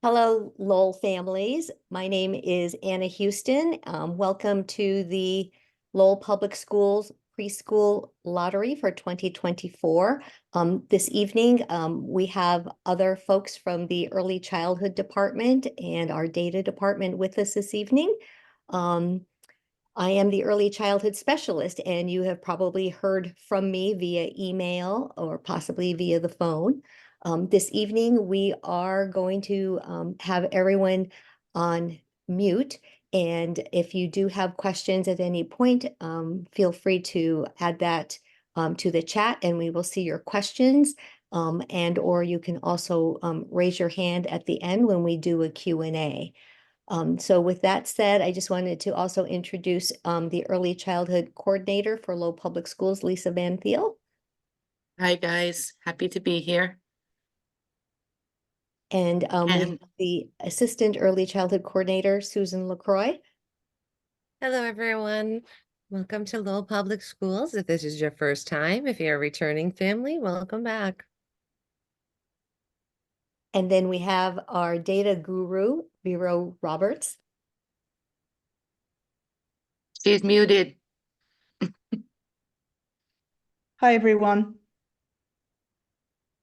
Hello, Lowell families. My name is Anna Houston. Welcome to the Lowell Public Schools Preschool Lottery for 2024. This evening, we have other folks from the Early Childhood Department and our Data Department with us this evening. I am the Early Childhood Specialist, and you have probably heard from me via email or possibly via the phone. This evening, we are going to have everyone on mute. And if you do have questions at any point, feel free to add that to the chat and we will see your questions. And or you can also raise your hand at the end when we do a Q&A. So with that said, I just wanted to also introduce the Early Childhood Coordinator for Lowell Public Schools, Lisa Van Thiel. Hi, guys. Happy to be here. And we have the Assistant Early Childhood Coordinator, Susan LaCroix. Hello, everyone. Welcome to Lowell Public Schools. If this is your first time, if you're a returning family, welcome back. And then we have our data guru, Vero Roberts. She's muted. Hi, everyone.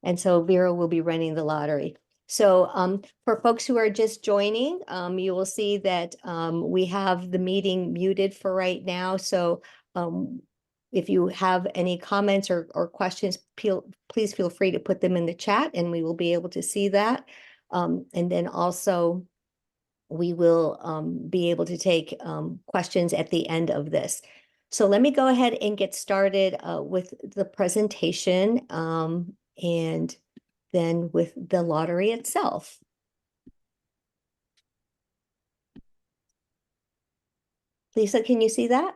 And so Vera will be running the lottery. So for folks who are just joining, you will see that we have the meeting muted for right now. So if you have any comments or questions, please feel free to put them in the chat and we will be able to see that. And then also we will be able to take questions at the end of this. So let me go ahead and get started with the presentation and then with the lottery itself. Lisa, can you see that?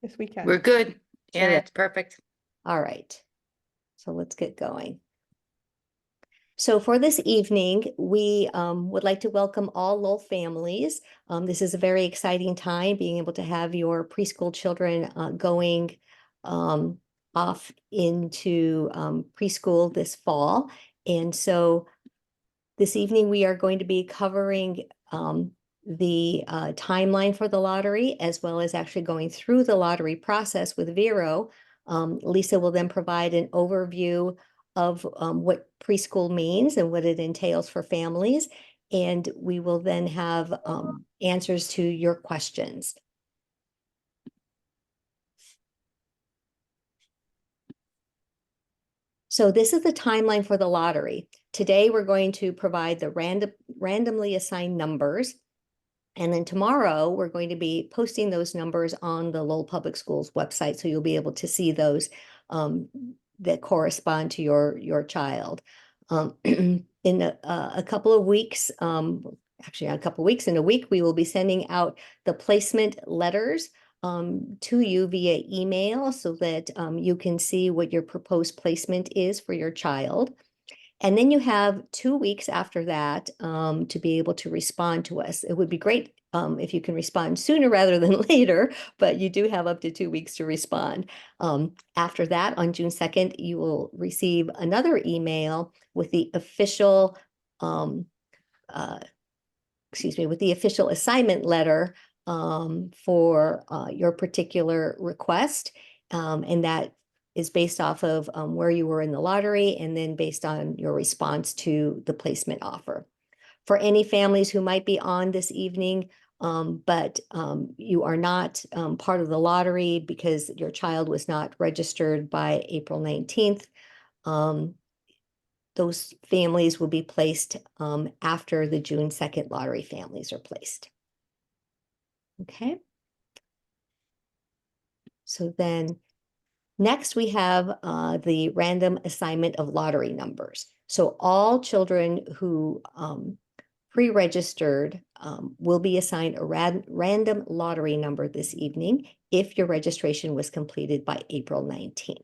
Yes, we can. We're good. Yeah, Sure. it's perfect. All right. So let's get going. So for this evening, we would like to welcome all Lowell families. This is a very exciting time, being able to have your preschool children going off into preschool this fall. And so this evening, we are going to be covering the timeline for the lottery, as well as actually going through the lottery process with Vero. Lisa will then provide an overview of what preschool means and what it entails for families. And we will then have answers to your questions. So this is the timeline for the lottery. Today, we're going to provide the randomly assigned numbers. And then tomorrow, we're going to be posting those numbers on the Lowell Public Schools website. So you'll be able to see those that correspond to your child. In a couple of weeks, actually a couple of weeks, in a week, we will be sending out the placement letters to you via email so that you can see what your proposed placement is for your child. And then you have 2 weeks after that to be able to respond to us. It would be great if you can respond sooner rather than later, but you do have up to 2 weeks to respond. After that, on June 2nd, you will receive another email with the official, with the official assignment letter for your particular request. And that is based off of where you were in the lottery and then based on your response to the placement offer. For any families who might be on this evening, but you are not part of the lottery because your child was not registered by April 19th, those families will be placed after the June 2nd lottery families are placed. Okay. So then next, we have the random assignment of lottery numbers. So all children who pre-registered will be assigned a random lottery number this evening if your registration was completed by April 19th.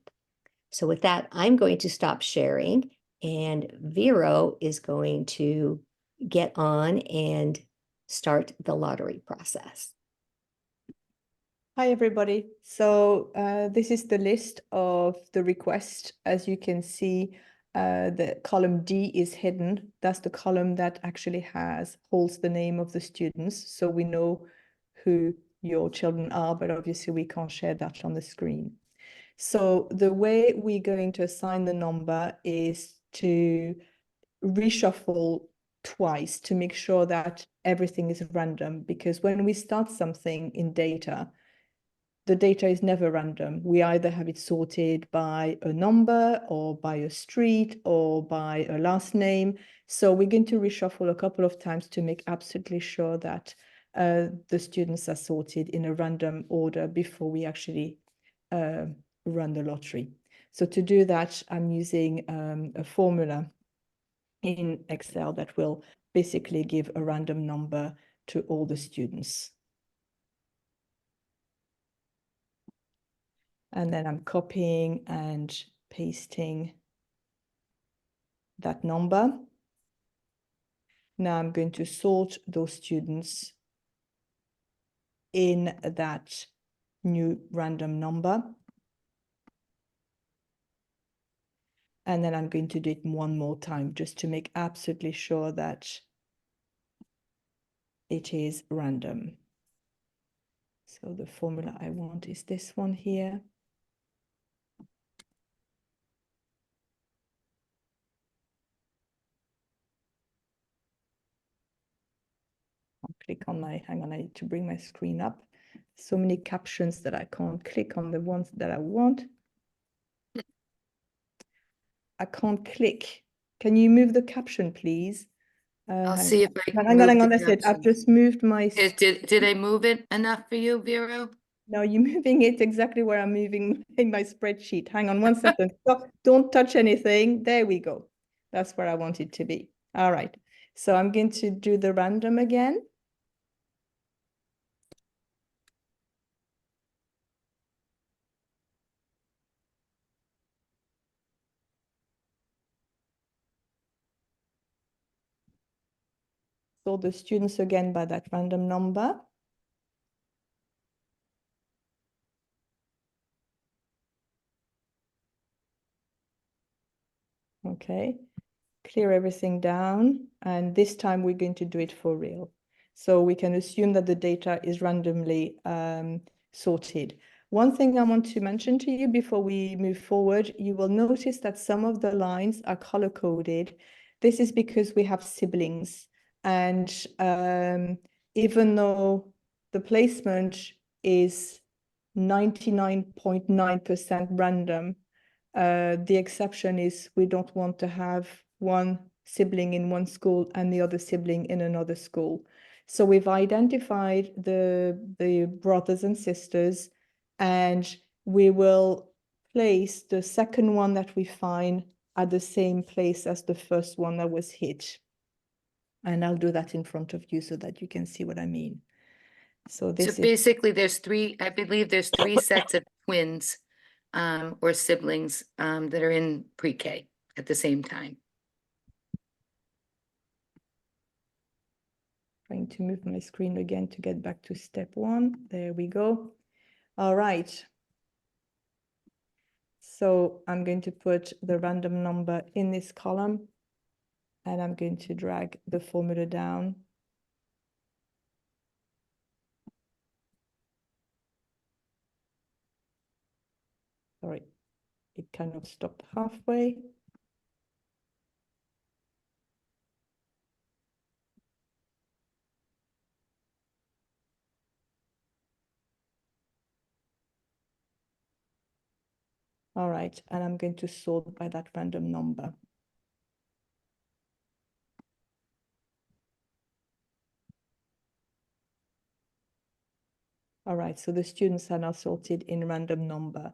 So with that, I'm going to stop sharing and Vero is going to get on and start the lottery process. Hi, everybody. So this is the list of the requests. As you can see, The column D is hidden. That's the column that actually holds the name of the students. So we know who your children are, but obviously we can't share that on the screen. So the way we're going to assign the number is to reshuffle twice to make sure that everything is random, because when we start something in data, the data is never random. We either have it sorted by a number or by a street or by a last name. So we're going to reshuffle a couple of times to make absolutely sure that the students are sorted in a random order before we actually run the lottery. So to do that, I'm using a formula in Excel that will basically give a random number to all the students. And then I'm copying and pasting that number. Now I'm going to sort those students in that new random number. And then I'm going to do it one more time just to make absolutely sure that it is random. So the formula I want is this one here. I'll click on hang on, I need to bring my screen up. So many captions that I can't click on the ones that I want. I can't click. Can you move the caption, please? I'll see if I can Hang on, move the that's it. I've caption. just moved my. Did I move it enough for you, Vero? No, you're moving it exactly where I'm moving in my spreadsheet. Hang on 1 second. Stop. Don't touch anything. There we go. That's where I want it to be. All right. So I'm going to do the random again. So the students again by that random number. Okay, clear everything down. And this time we're going to do it for real. So we can assume that the data is randomly sorted. One thing I want to mention to you before we move forward, you will notice that some of the lines are color coded. This is because we have siblings. And even though the placement is 99.9% random, the exception is we don't want to have one sibling in one school and the other sibling in another school. So we've identified the brothers and sisters, and we will place the second one that we find at the same place as the first one that was hit. And I'll do that in front of you so that you can see what I mean. So this So is basically, I believe there's three sets of twins or siblings that are in pre-K at the same time. trying to move my screen again to get back to step one. There we go. All right. So I'm going to put the random number in this column, and I'm going to drag the formula down. Sorry, it kind of stopped halfway. All right, and I'm going to sort by that random number. All right, so the students are now sorted in random number.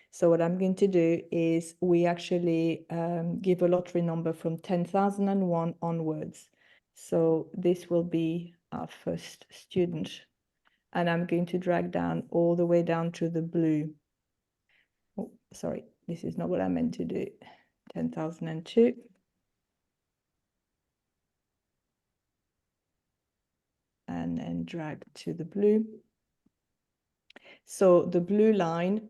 So what I'm going to do is we actually give a lottery number from 10,001 onwards. So this will be our first student. And I'm going to drag down all the way down to the blue. Oh, sorry, this is not what I meant to do. 10,002. And then drag to the blue. So the blue line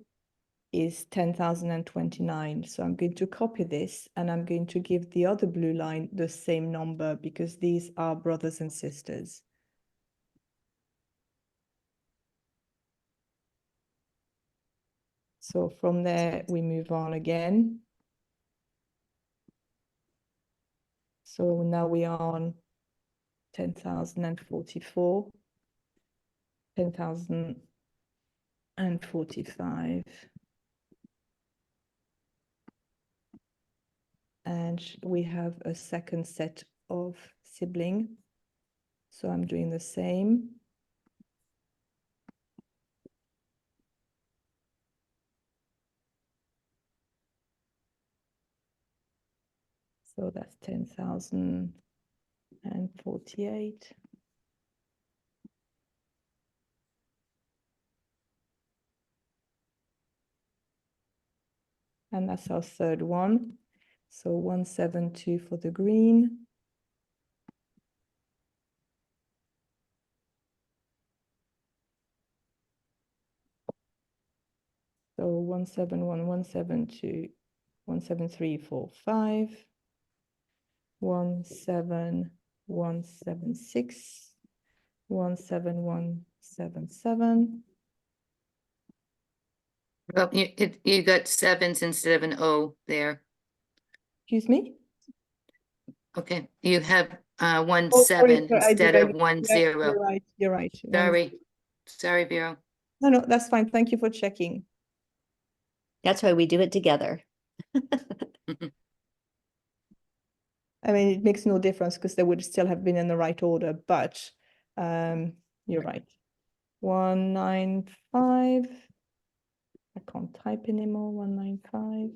is 10,029. So I'm going to copy this and I'm going to give the other blue line the same number because these are brothers and sisters. So from there, we move on again. So now we are on 10,044, 10,045. And we have a second set of sibling. So I'm doing the same. So that's 10,048. And that's our third one. So 172 for the green. So 171, 172, 17345, 17176, 17177. Well, you got sevens instead of an O there. Excuse me? Okay, you have one Oh, sorry, seven sorry, I did. instead of one Yeah, zero. you're right. You're right. Sorry, Vero. No, no, that's fine. Thank you for checking. That's why we do it together. I mean, it makes no difference because they would still have been in the right order, but you're right. 195. I can't type anymore. 195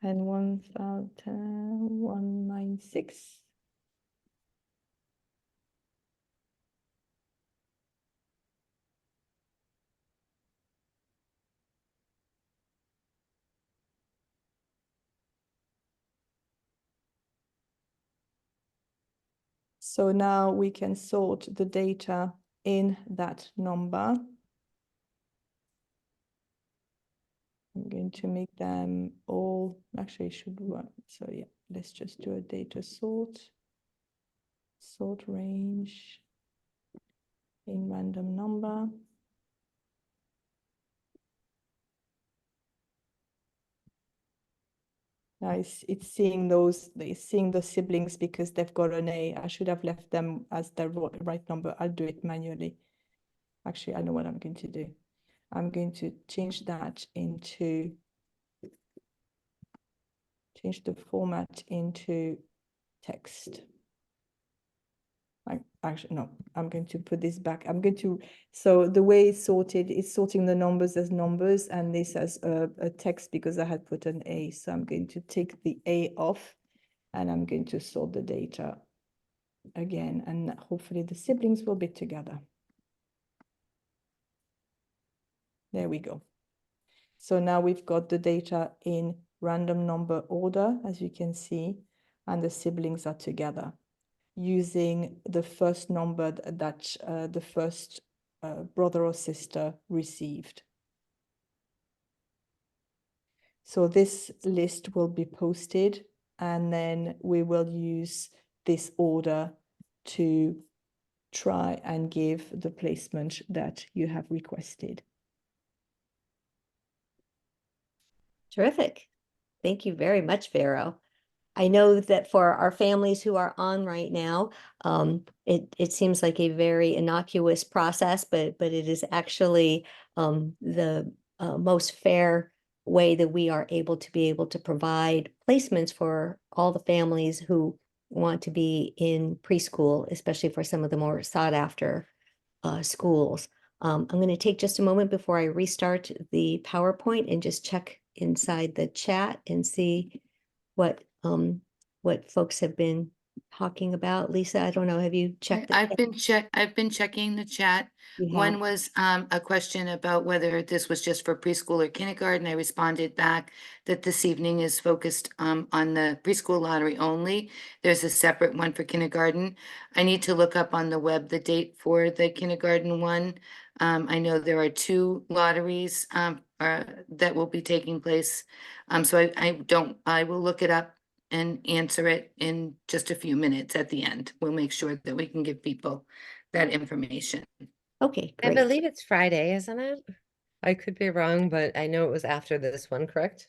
and 196. So now we can sort the data in that number. I'm going to make them all, actually should run. So yeah, let's just do a data sort. Sort range in random number. Now it's seeing the siblings because they've got an A. I should have left them as the right number. I'll do it manually. Actually, I know what I'm going to do. I'm going to change that into, change the format into text. Actually, no, I'm going to put this back. So the way it's sorted, it's sorting the numbers as numbers and this as a text because I had put an A. So I'm going to take the A off and I'm going to sort the data again, and hopefully the siblings will be together. There we go. So now we've got the data in random number order, as you can see, and the siblings are together using the first number that the first brother or sister received. So this list will be posted and then we will use this order to try and give the placement that you have requested. Terrific. Thank you very much, Vero. I know that for our families who are on right now, it seems like a very innocuous process, but it is actually the most fair way that we are able to provide placements for all the families who want to be in preschool, especially for some of the more sought after schools. I'm going to take just a moment before I restart the PowerPoint and just check inside the chat and see what folks have been talking about. Lisa, I don't know, have you checked? I've been checking the chat. One was a question about whether this was just for preschool or kindergarten. I responded back that this evening is focused on the preschool lottery only. There's a separate one for kindergarten. I need to look up on the web the date for the kindergarten one. I know there are 2 lotteries that will be taking place. So I will look it up and answer it in just a few minutes at the end. We'll make sure that we can give people that information. Okay, I great. believe it's Friday, isn't it? I could be wrong, but I know it was after this one, correct?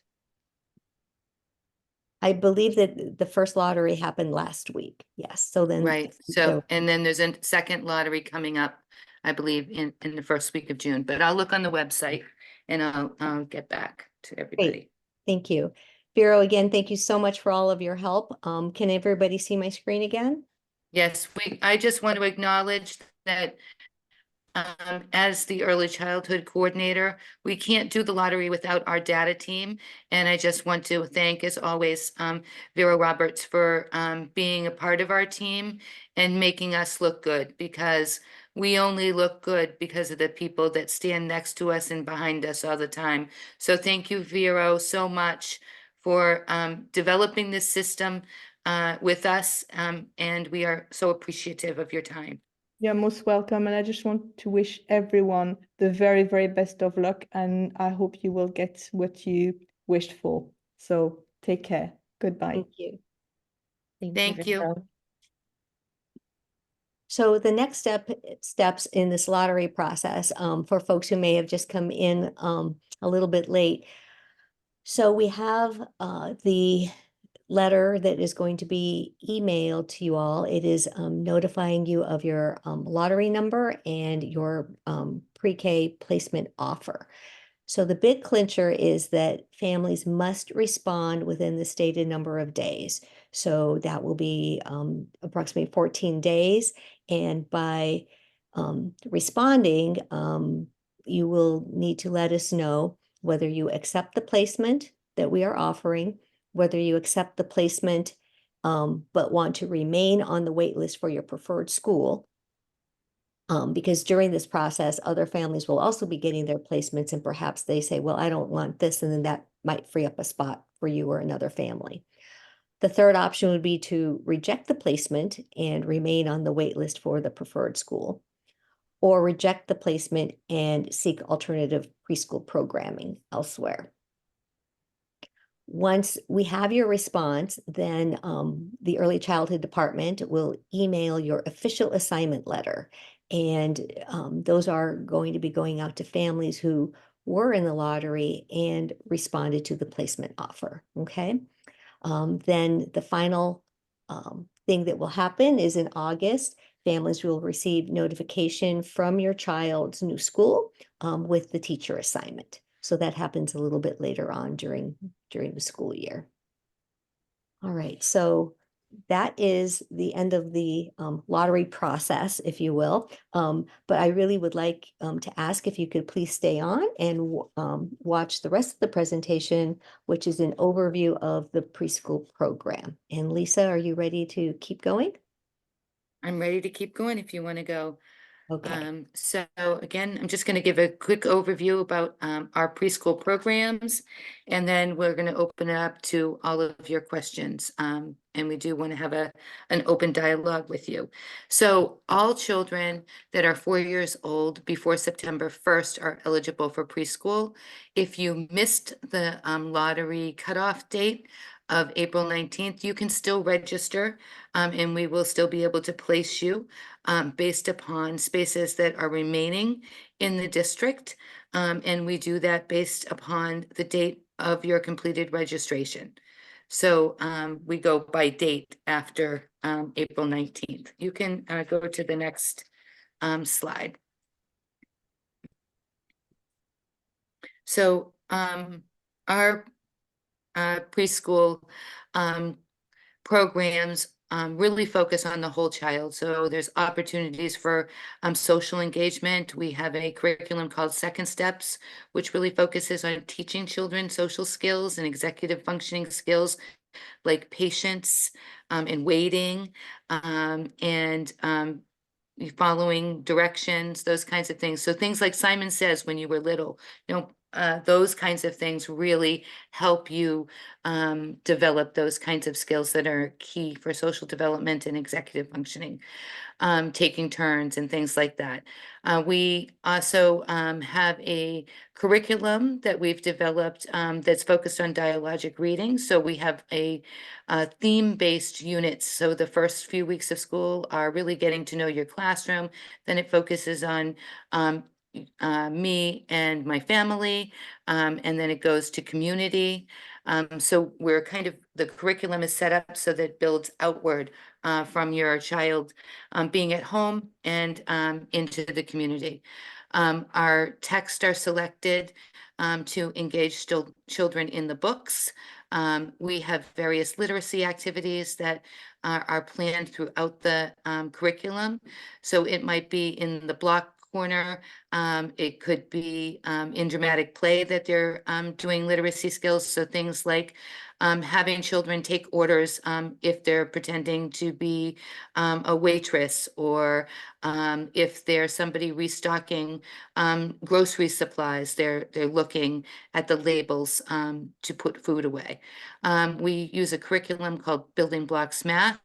I believe that the first lottery happened last week. Yes, so then. Right, so, and then there's a second lottery coming up, I believe, in the first week of June, but I'll look on the website and I'll get back to everybody. Thank you. Vero, again, thank you so much for all of your help. Can everybody see my screen again? Yes, I just want to acknowledge that as the early childhood coordinator, we can't do the lottery without our data team. And I just want to thank, as always, Vera Roberts for being a part of our team and making us look good, because we only look good because of the people that stand next to us and behind us all the time. So thank you, Vero, so much for developing this system with us. And we are so appreciative of your time. You're most welcome. And I just want to wish everyone the very, very best of luck. And I hope you will get what you wished for. So take care. Goodbye. Thank you. Thank you. Vero. So the next steps in this lottery process, for folks who may have just come in a little bit late. So we have the letter that is going to be emailed to you all. It is notifying you of your lottery number and your pre-K placement offer. So the big clincher is that families must respond within the stated number of days. So that will be approximately 14 days. And by responding, you will need to let us know whether you accept the placement that we are offering, whether you accept the placement but want to remain on the wait list for your preferred school. Because during this process, other families will also be getting their placements, and perhaps they say, well, I don't want this, and then that might free up a spot for you or another family. The third option would be to reject the placement and remain on the wait list for the preferred school, or reject the placement and seek alternative preschool programming elsewhere. Once we have your response, then the early childhood department will email your official assignment letter. And those are going to be going out to families who were in the lottery and responded to the placement offer. Okay. Then the final thing that will happen is in August, families will receive notification from your child's new school with the teacher assignment. So that happens a little bit later on during the school year. All right, so that is the end of the lottery process, if you will. But I really would like to ask if you could please stay on and watch the rest of the presentation, which is an overview of the preschool program. And Lisa, are you ready to keep going? I'm ready to keep going if you want to go. Okay. So again, I'm just going to give a quick overview about our preschool programs, and then we're going to open it up to all of your questions. And we do want to have an open dialogue with you. So all children that are 4 years old before September 1st are eligible for preschool. If you missed the lottery cutoff date of April 19th, you can still register, and we will still be able to place you based upon spaces that are remaining in the district. And we do that based upon the date of your completed registration. So we go by date after April 19th. You can go to the next slide. So our preschool programs really focus on the whole child. So there's opportunities for social engagement. We have a curriculum called Second Steps, which really focuses on teaching children social skills and executive functioning skills like patience and waiting and following directions, those kinds of things. So things like Simon Says when you were little, those kinds of things really help you develop those kinds of skills that are key for social development and executive functioning, taking turns and things like that. We also have a curriculum that we've developed that's focused on dialogic reading. So we have a theme-based units. So the first few weeks of school are really getting to know your classroom. Then it focuses on me and my family, and then it goes to community. So we're kind of, the curriculum is set up so that it builds outward from your child being at home and into the community. Our texts are selected to engage children in the books. We have various literacy activities that are planned throughout the curriculum. So it might be in the block corner. It could be in dramatic play that they're doing literacy skills. So things like having children take orders if they're pretending to be a waitress, or if there's somebody restocking grocery supplies, they're looking at the labels to put food away. We use a curriculum called Building Blocks Math,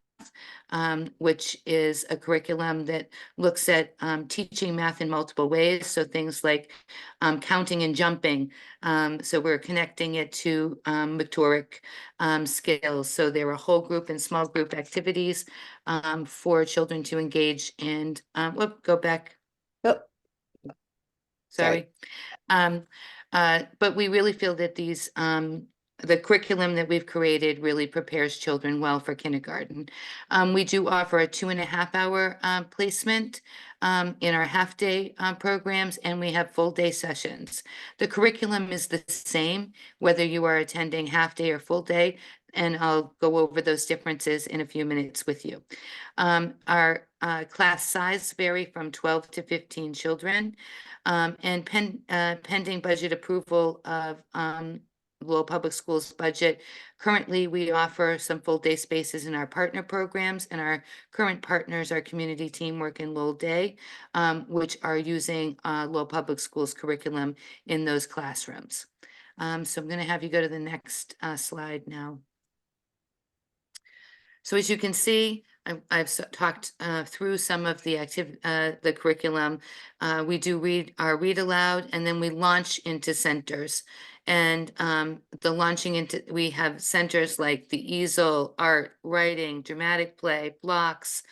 which is a curriculum that looks at teaching math in multiple ways. So things like counting and jumping. So we're connecting it to motoric skills. So there are whole group and small group activities for children to engage. And go back. Oh, Sorry. But we really feel that the curriculum that we've created really prepares children well for kindergarten. We do offer a 2.5-hour placement in our half-day programs, and we have full-day sessions. The curriculum is the same, whether you are attending half-day or full-day, and I'll go over those differences in a few minutes with you. Our class size vary from 12 to 15 children. And pending budget approval of Lowell Public Schools budget. Currently, we offer some full-day spaces in our partner programs, and our current partners are Community Teamwork and Lowell Day, which are using Lowell Public Schools curriculum in those classrooms. So I'm going to have you go to the next slide now. So as you can see, I've talked through some of the the curriculum. We do read aloud, and then we launch into centers. And the launching into, we have centers like the easel, art, writing, dramatic play, blocks,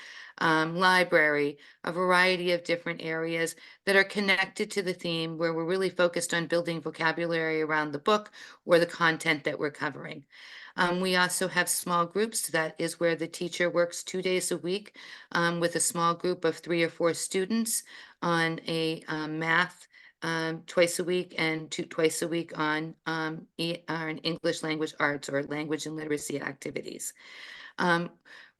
library, a variety of different areas that are connected to the theme, where we're really focused on building vocabulary around the book or the content that we're covering. We also have small groups. That is where the teacher works 2 days a week with a small group of 3 or 4 students on a math twice a week, and twice a week on English language arts or language and literacy activities.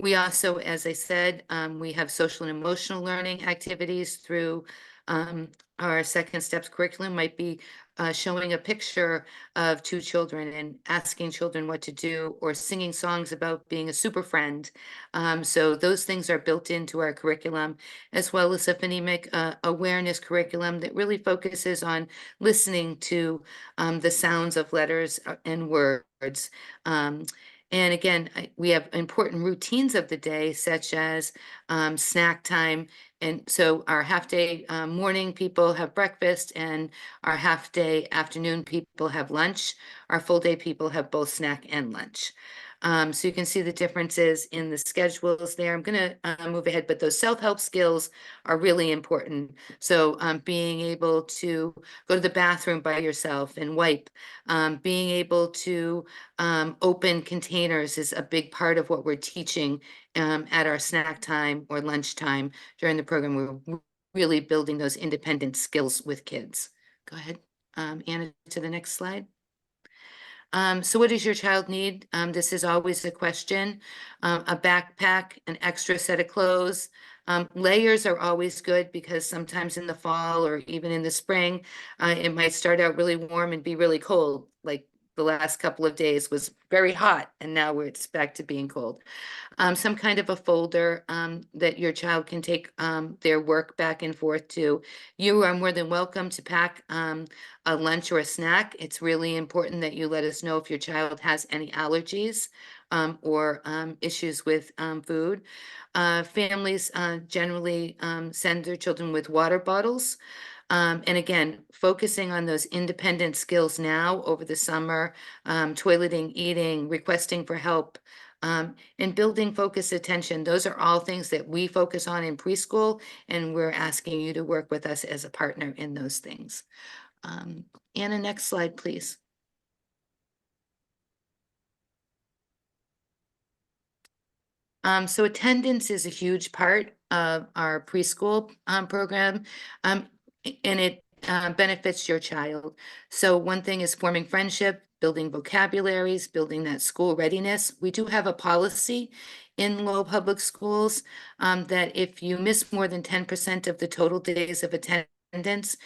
We also, as I said, we have social and emotional learning activities through our Second Steps curriculum. Might be showing a picture of 2 children and asking children what to do, or singing songs about being a super friend. So those things are built into our curriculum, as well as a phonemic awareness curriculum that really focuses on listening to the sounds of letters and words. And again, we have important routines of the day, such as snack time. And so our half-day morning people have breakfast, and our half-day afternoon people have lunch. Our full-day people have both snack and lunch. So you can see the differences in the schedules there. I'm going to move ahead, but those self-help skills are really important. So being able to go to the bathroom by yourself and wipe, being able to open containers is a big part of what we're teaching at our snack time or lunchtime during the program. We're really building those independent skills with kids. Go ahead, Anna, to the next slide. So what does your child need? This is always a question. A backpack, an extra set of clothes. Layers are always good, because sometimes in the fall or even in the spring, it might start out really warm and be really cold, like the last couple of days was very hot, and now it's back to being cold. Some kind of a folder that your child can take their work back and forth to. You are more than welcome to pack a lunch or a snack. It's really important that you let us know if your child has any allergies or issues with food. Families generally send their children with water bottles. And again, focusing on those independent skills now over the summer, toileting, eating, requesting for help, and building focused attention. Those are all things that we focus on in preschool, and we're asking you to work with us as a partner in those things. Anna, next slide, please. So attendance is a huge part of our preschool program, and it benefits your child. So one thing is forming friendship, building vocabularies, building that school readiness. We do have a policy in Lowell Public Schools that if you miss more than 10% of the total days of attendance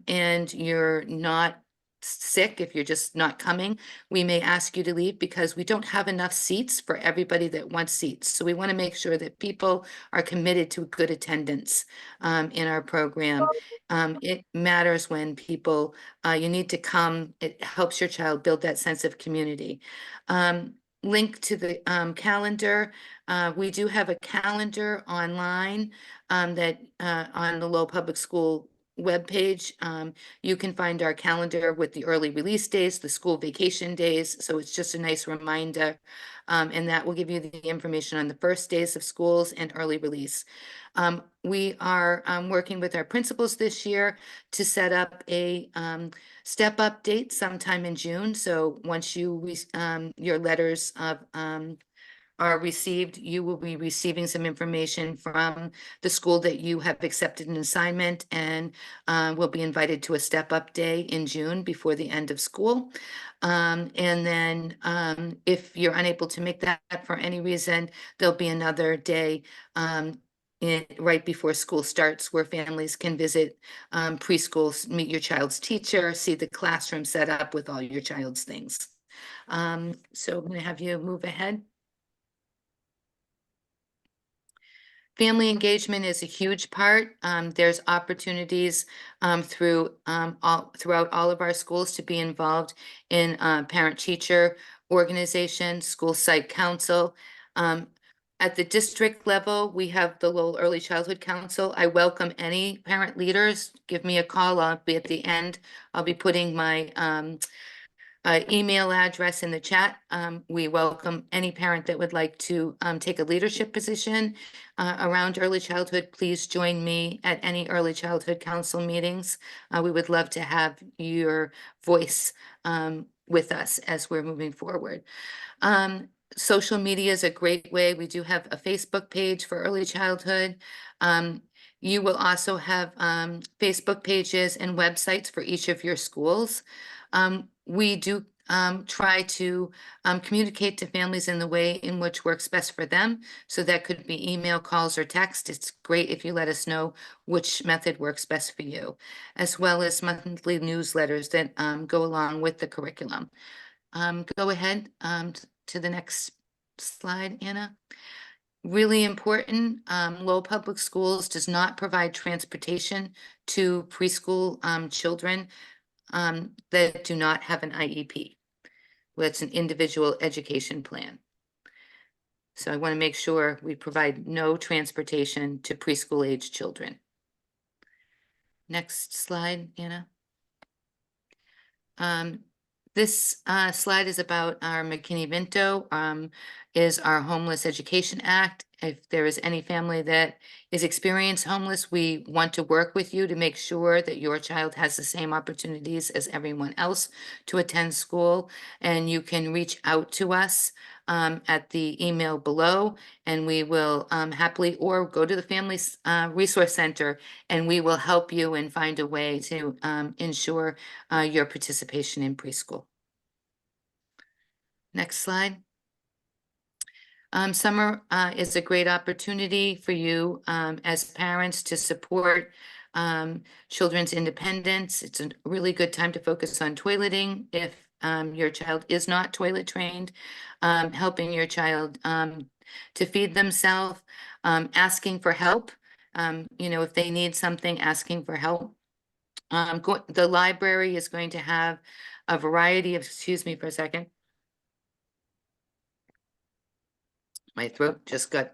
and you're not sick, if you're just not coming, we may ask you to leave because we don't have enough seats for everybody that wants seats. So we want to make sure that people are committed to good attendance in our program. It matters when people, you need to come. It helps your child build that sense of community. Link to the calendar. We do have a calendar online that on the Lowell Public School webpage. You can find our calendar with the early release days, the school vacation days. So it's just a nice reminder. And that will give you the information on the first days of schools and early release. We are working with our principals this year to set up a step up date sometime in June. So once you your letters of are received, you will be receiving some information from the school that you have accepted an assignment and will be invited to a step-up day in June before the end of school. And then if you're unable to make that for any reason, there'll be another day right before school starts where families can visit preschools, meet your child's teacher, see the classroom set up with all your child's things. So I'm going to have you move ahead. Family engagement is a huge part. There's opportunities throughout all of our schools to be involved in parent-teacher organization, school site council. At the district level, we have the Lowell Early Childhood Council. I welcome any parent leaders. Give me a call. I'll be at the end. I'll be putting my email address in the chat. We welcome any parent that would like to take a leadership position around early childhood. Please join me at any early childhood council meetings. We would love to have your voice with us as we're moving forward. Social media is a great way. We do have a Facebook page for early childhood. You will also have Facebook pages and websites for each of your schools. We do try to communicate to families in the way in which works best for them. So that could be email, calls, or text. It's great if you let us know which method works best for you, as well as monthly newsletters that go along with the curriculum. Go ahead to the next slide, Anna. Really important, Lowell Public Schools does not provide transportation to preschool children that do not have an IEP. That's an individual education plan. So I want to make sure we provide no transportation to preschool age children. Next slide, Anna. This slide is about our McKinney-Vento, is our Homeless Education Act. If there is any family that is experiencing homeless, we want to work with you to make sure that your child has the same opportunities as everyone else to attend school. And you can reach out to us at the email below, and we will happily, or go to the Family Resource Center, and we will help you and find a way to ensure your participation in preschool. Next slide. Summer is a great opportunity for you as parents to support children's independence. It's a really good time to focus on toileting if your child is not toilet trained, helping your child to feed themselves, asking for help, if they need something, asking for help. The library is going to have a variety of, excuse me for a second. My throat just got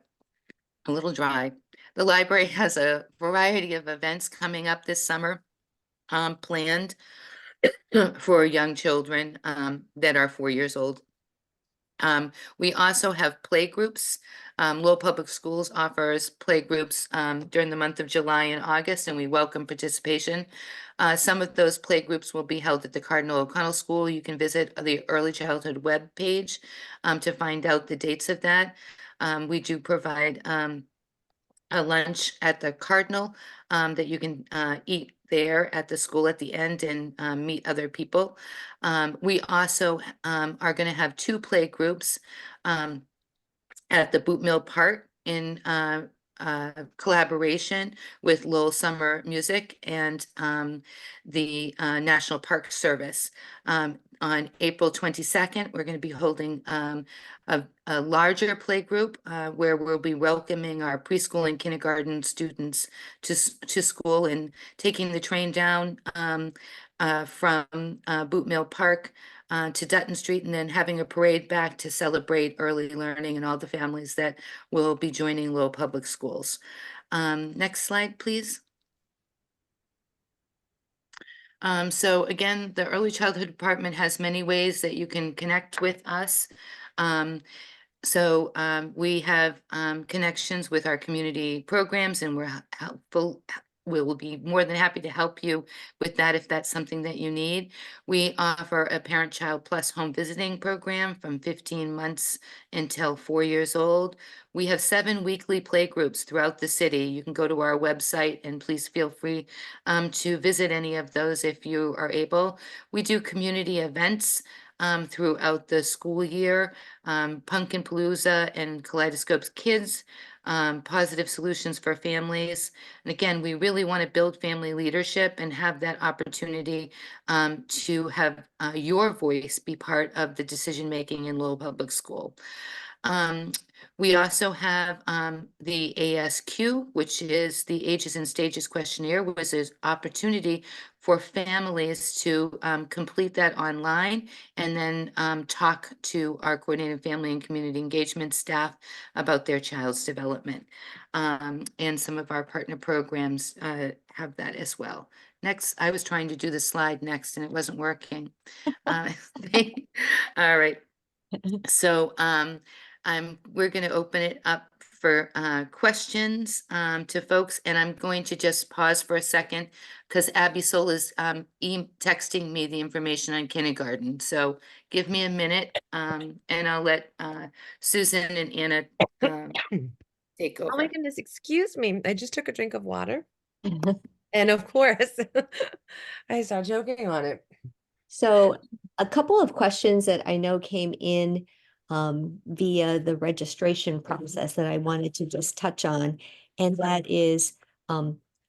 a little dry. The library has a variety of events coming up this summer, planned for young children that are 4 years old. We also have play groups. Lowell Public Schools offers play groups during the month of July and August, and we welcome participation. Some of those play groups will be held at the Cardinal O'Connell School. You can visit the Early Childhood web page to find out the dates of that. We do provide a lunch at the Cardinal that you can eat there at the school at the end and meet other people. We also are going to have 2 play groups at the Boot Mill Park in collaboration with Lowell Summer Music and the National Park Service. On April 22nd, we're going to be holding a larger play group where we'll be welcoming our preschool and kindergarten students to school and taking the train down from Boot Mill Park to Dutton Street, and then having a parade back to celebrate early learning and all the families that will be joining Lowell Public Schools. Next slide, please. So again, the Early Childhood Department has many ways that you can connect with us. We have connections with our community programs, and we're helpful. We will be more than happy to help you with that if that's something that you need. We offer a Parent-Child Plus home visiting program from 15 months until 4 years old. We have 7 weekly play groups throughout the city. You can go to our website and please feel free to visit any of those if you are able. We do community events throughout the school year, Pumpkin Palooza and Kaleidoscope's Kids, Positive Solutions for Families. And again, we really want to build family leadership and have that opportunity to have your voice be part of the decision-making in Lowell Public School. We also have the ASQ, which is the Ages and Stages Questionnaire, which is an opportunity for families to complete that online and then talk to our coordinated family and community engagement staff about their child's development. And some of our partner programs have that as well. Next, I was trying to do the slide next and it wasn't working. All right. So we're going to open it up for questions to folks, and I'm going to just pause for a second because Abby Soul is texting me the information on kindergarten. So give me a minute and I'll let Susan and Anna take over. Oh my goodness, excuse me. I just took a drink of water. And of course, I started joking on it. So a couple of questions that I know came in via the registration process that I wanted to just touch on, and that is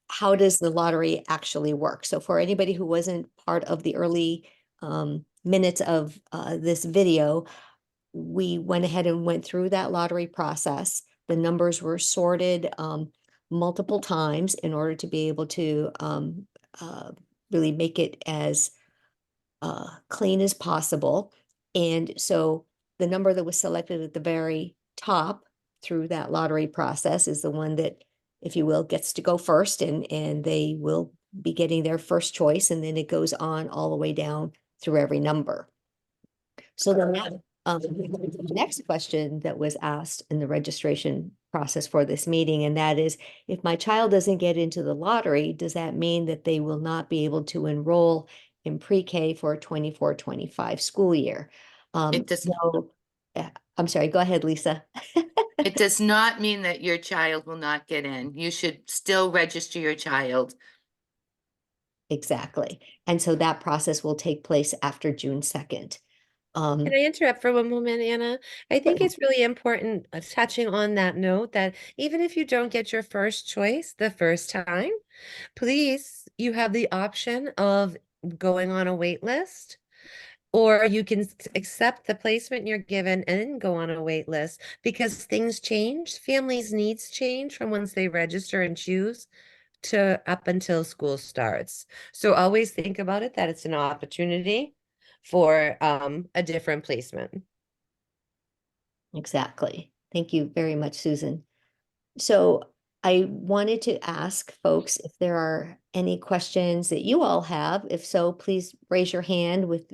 how does the lottery actually work? So for anybody who wasn't part of the early minutes of this video, we went ahead and went through that lottery process. The numbers were sorted multiple times in order to be able to really make it as clean as possible. And so the number that was selected at the very top through that lottery process is the one that, if you will, gets to go first, and they will be getting their first choice, and then it goes on all the way down through every number. So then the next question that was asked in the registration process for this meeting, and that is, if my child doesn't get into the lottery, does that mean that they will not be able to enroll in pre-K for a 24-25 school year? It does. No, I'm sorry, go ahead, Lisa. It does not mean that your child will not get in. You should still register your child. Exactly. And so that process will take place after June 2nd. Can I interrupt for one moment, Anna? I think it's really important, touching on that note, that even if you don't get your first choice the first time, please, you have the option of going on a wait list Or you can accept the placement you're given and then go on a wait list because things change. Families' needs change from once they register and choose to up until school starts. So always think about it that it's an opportunity for a different placement. Exactly. Thank you very much, Susan. So I wanted to ask folks if there are any questions that you all have. If so, please raise your hand with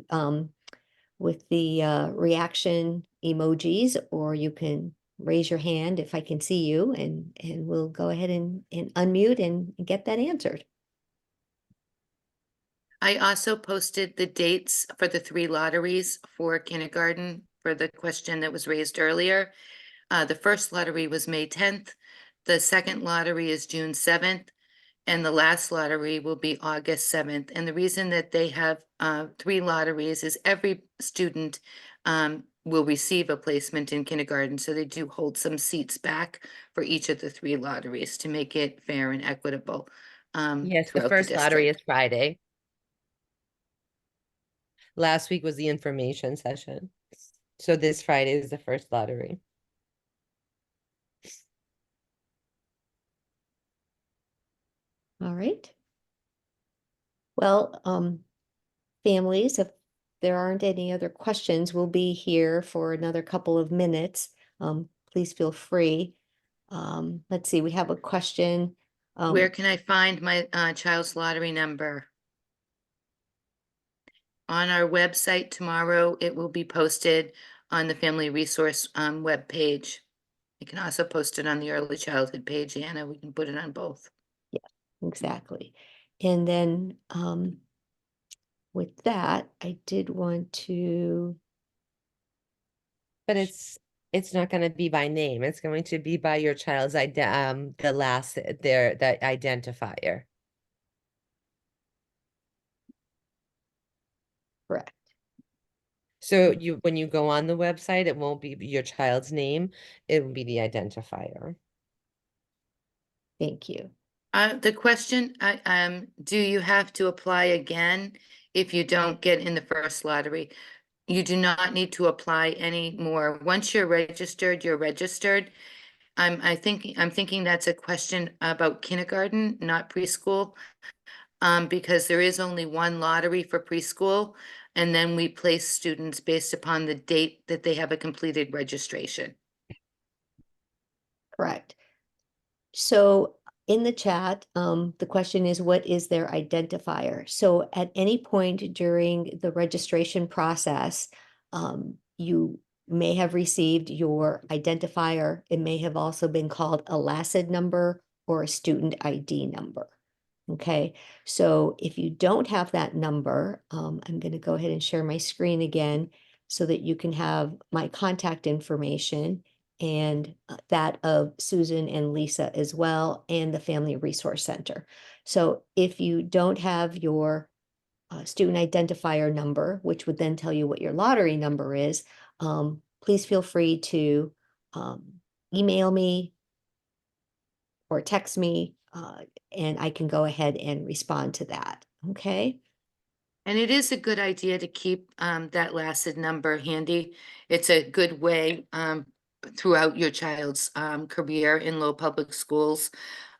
the reaction emojis, or you can raise your hand if I can see you, and we'll go ahead and unmute and get that answered. I also posted the dates for the 3 lotteries for kindergarten for the question that was raised earlier. The first lottery was May 10th. The second lottery is June 7th. And the last lottery will be August 7th. And the reason that they have 3 lotteries is every student will receive a placement in kindergarten. So they do hold some seats back for each of the 3 lotteries to make it fair and equitable Yes, the throughout the first lottery district. is Friday. Last week was the information session. So this Friday is the first lottery. All right. Well, families, if there aren't any other questions, we'll be here for another couple of minutes. Please feel free. Let's see, we have a question. Where can I find my child's lottery number? On our website tomorrow, it will be posted on the Family Resource webpage. You can also post it on the Early Childhood page, Anna. We can put it on both. Exactly. And then with that, I did want to, But it's not going to be by name. It's going to be by your child's the last their that identifier. correct. So when you go on the website, it won't be your child's name, it will be the identifier. Thank you. The question, do you have to apply again if you don't get in the first lottery? You do not need to apply anymore. Once you're registered, you're registered. I'm thinking that's a question about kindergarten, not preschool. Because there is only one lottery for preschool, and then we place students based upon the date that they have a completed registration. Correct. So in the chat, the question is, what is their identifier? So at any point during the registration process, you may have received your identifier. It may have also been called a LACID number or a student ID number. Okay, so if you don't have that number, I'm going to go ahead and share my screen again so that you can have my contact information and that of Susan and Lisa as well, and the Family Resource Center. So if you don't have your student identifier number, which would then tell you what your lottery number is, please feel free to email me or text me, and I can go ahead and respond to that. Okay. And it is a good idea to keep that LACID number handy. It's a good way throughout your child's career in Lowell Public Schools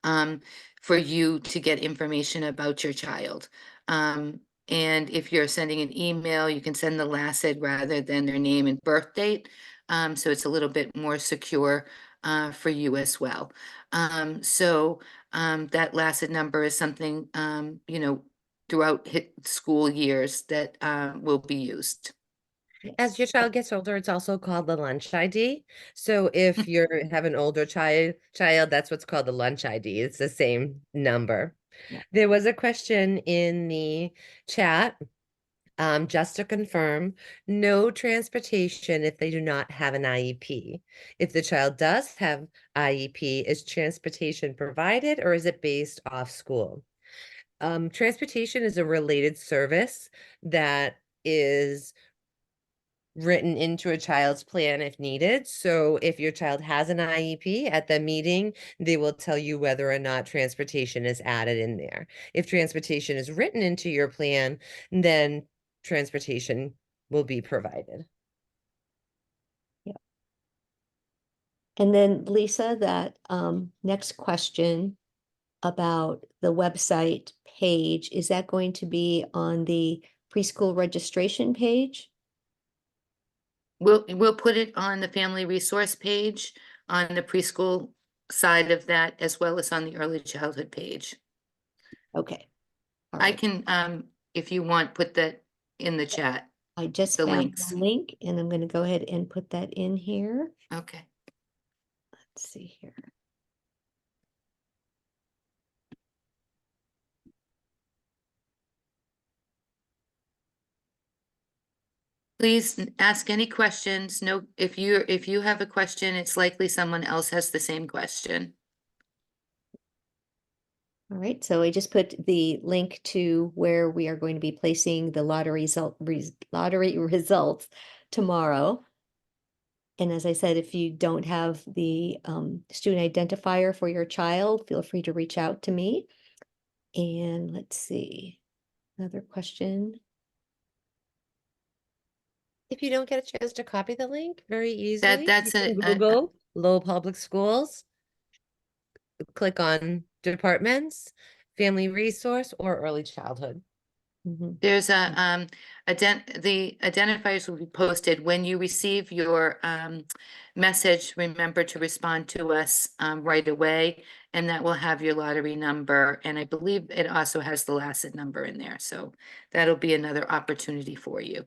um, for you to get information about your child. And if you're sending an email, you can send the LACID rather than their name and birth date. So it's a little bit more secure for you as well. That LACID number is something, throughout school years that will be used. As your child gets older, it's also called the lunch ID. So if you have an older child, that's what's called the lunch ID. It's the same number. Yeah. There was a question in the chat, just to confirm, no transportation if they do not have an IEP. If the child does have IEP, is transportation provided or is it based off school? Transportation is a related service that is written into a child's plan if needed. So if your child has an IEP at the meeting, they will tell you whether or not transportation is added in there. If transportation is written into your plan, then transportation will be provided. And then Lisa, that next question about the website page, is that going to be on the preschool registration page? We'll put it on the family resource page on the preschool side of that, as well as on the early childhood page. Okay. All I right. can, if you want, put that in the chat. I just the found links. the link and I'm going to go ahead and put that in here. Okay. Let's see here. Please ask any questions. No, if you have a question, it's likely someone else has the same question. All right, so I just put the link to where we are going to be placing the lottery results tomorrow. And as I said, if you don't have the student identifier for your child, feel free to reach out to me. And let's see, another question. If you don't get a chance to copy the link very easily, that's you can Google Lowell Public Schools, click on departments, family resource, or early childhood. There's the identifiers will be posted when you receive your message. Remember to respond to us right away, and that will have your lottery number. And I believe it also has the LACID number in there, so that'll be another opportunity for you.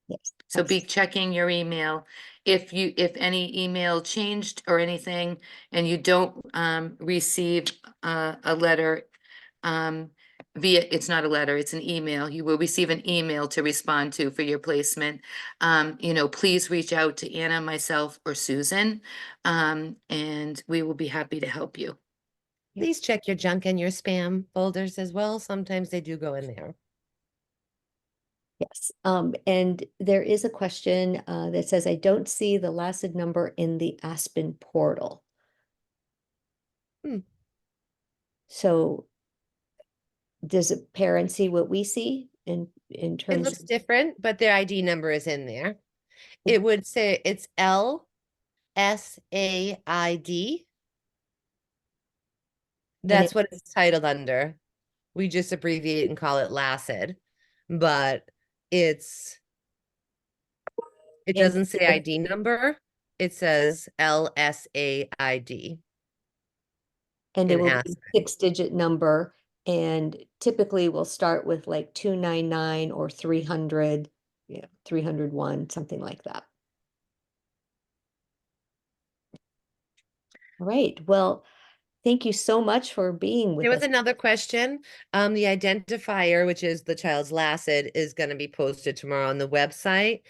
Yes. So be checking your email. If any email changed or anything, and you don't receive a letter it's not a letter, it's an email. You will receive an email to respond to for your placement. Please reach out to Anna, myself, or Susan, and we will be happy to help you. Please check your junk and your spam folders as well. Sometimes they do go in there. Yes, and there is a question that says, I don't see the LACID number in the Aspen portal. So does a parent see what we see in It terms looks of? different, but their ID number is in there. It would say it's LSAID. That's what it's titled under. We just abbreviate and call it LACID, but it doesn't say ID number. It says LSAID. And it will be Aspen. 6-digit number, and typically we'll start with like 299 or 300, 301, something like that. All right, well, thank you so much for being with There us. was another question. The identifier, which is the child's LACID, is going to be posted tomorrow on the website.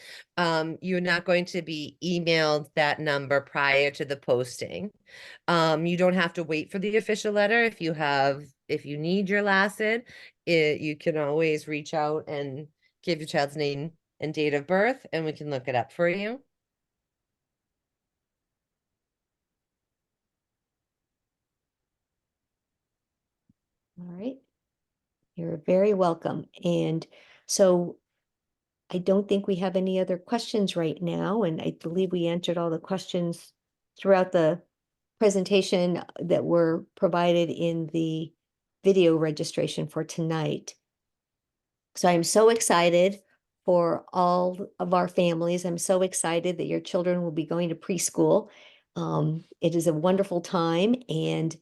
You're not going to be emailed that number prior to the posting. You don't have to wait for the official letter. If you need your LACID, you can always reach out and give your child's name and date of birth, and we can look it up for you. All right, you're very welcome. And so I don't think we have any other questions right now, and I believe we answered all the questions throughout the presentation that were provided in the video registration for tonight. So I'm so excited for all of our families. I'm so excited that your children will be going to preschool. It is a wonderful time, and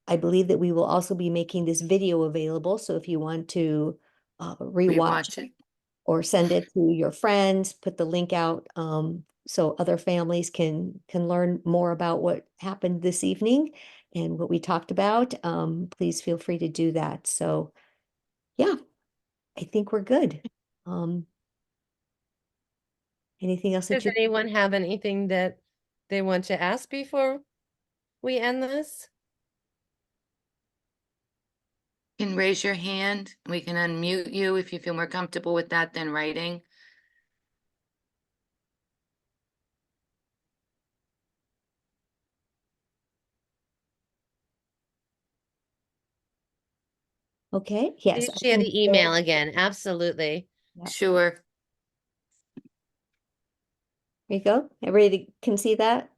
I believe that we will also be making this video available. So if you want to rewatch it. or send it to your friends, put the link out so other families can learn more about what happened this evening and what we talked about. Please feel free to do that. So yeah, I think we're good. Anything else that Does anyone have anything that they want to ask before we end this? You can raise your hand. We can unmute you if you feel more comfortable with that than writing. Okay, yes. Please share the email again. Absolutely. Yeah. Sure. There you go. Everybody can see that?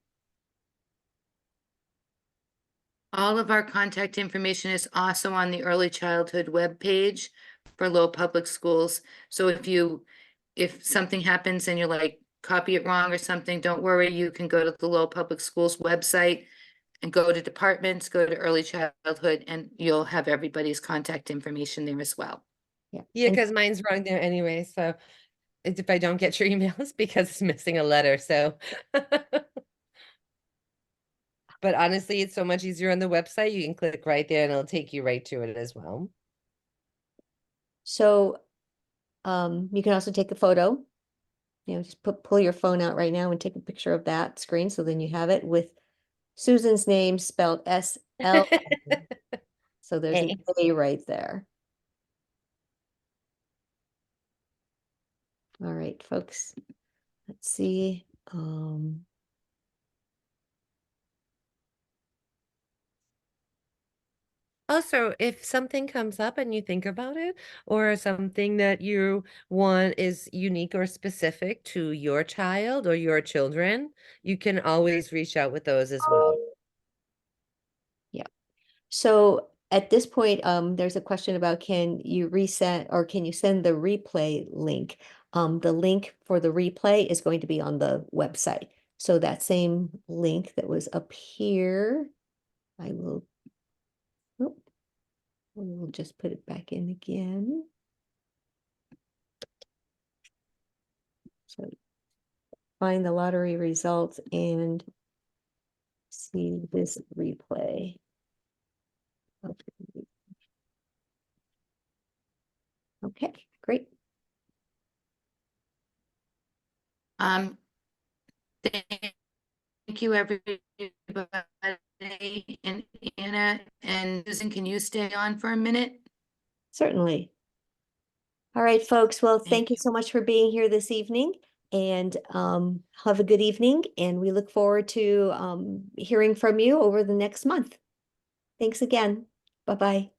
All of our contact information is also on the early childhood webpage for Lowell Public Schools. So if something happens and you're like, copy it wrong or something, don't worry, you can go to the Lowell Public Schools website and go to departments, go to early childhood, and you'll have everybody's contact information there as well. Yeah. Yeah, And because mine's wrong there anyway. So if I don't get your email, it's because it's missing a letter. So, but honestly, it's so much easier on the website. You can click right there and it'll take you right to it as well. so you can also take a photo. Just pull your phone out right now and take a picture of that screen. So then you have it with Susan's name spelled S-L. So there's an A right there. All right, folks. Let's see. Also, if something comes up and you think about it, or something that you want is unique or specific to your child or your children, you can always reach out with those as well. Yeah. So at this point, there's a question about can you reset or can you send the replay link? The link for the replay is going to be on the website. So that same link that was up here, I will, oh, we'll just put it back in again. So find the lottery results and see this replay. Okay, great. Thank you, everybody. And Anna and Susan, can you stay on for a minute? Certainly. All right, folks. Well, Thank thank you you. so much for being here this evening and have a good evening. And we look forward to hearing from you over the next month. Thanks again. Bye-bye.